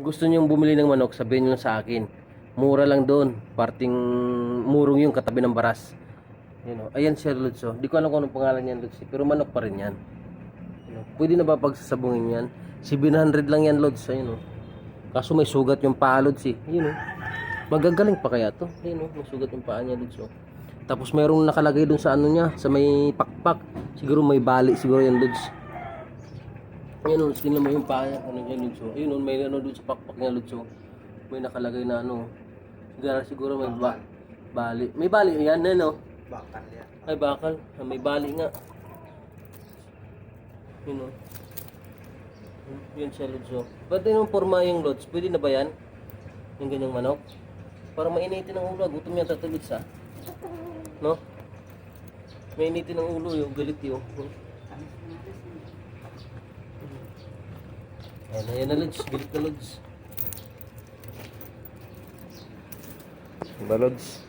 gusto niyong bumili ng manok, sabihin niyo sa akin. Mura lang doon. Parting murong yung katabi ng baras. Ayan siya, Lods. Oh. Di ko alam kung anong pangalan niyan, Lods. Pero manok pa rin yan. Pwede na ba pagsasabungin yan? 700 lang yan, Lods. Ayun, oh. Kaso may sugat yung paa, Lods. Magagaling pa kaya to? Ayun, oh. May sugat yung paa niya, Lods. Oh. Tapos mayroong nakalagay dun sa ano niya, sa may pakpak. Siguro may bali, siguro yan, Lods. Ayun, Lods. Tingnan mo yung paa niya. Ano yan, Lods. Oh. Ayun, oh. May ano dun sa pakpak niya, Lods. Oh. May nakalagay na ano. Siguro may bali. May bali yan, ano? Bakal yan. Ay, bakal. May bali nga. Yun o. Yun siya, Lods. O. Ba't yung forma yung Lods? Pwede na ba yan? Yung ganyang manok? Para mainitin ang ulo. Gutom yan tatulid sa. No? Mainitin ang ulo yung galit yun. Ayan na, Lods. Galit na, Lods. Diba, Lods?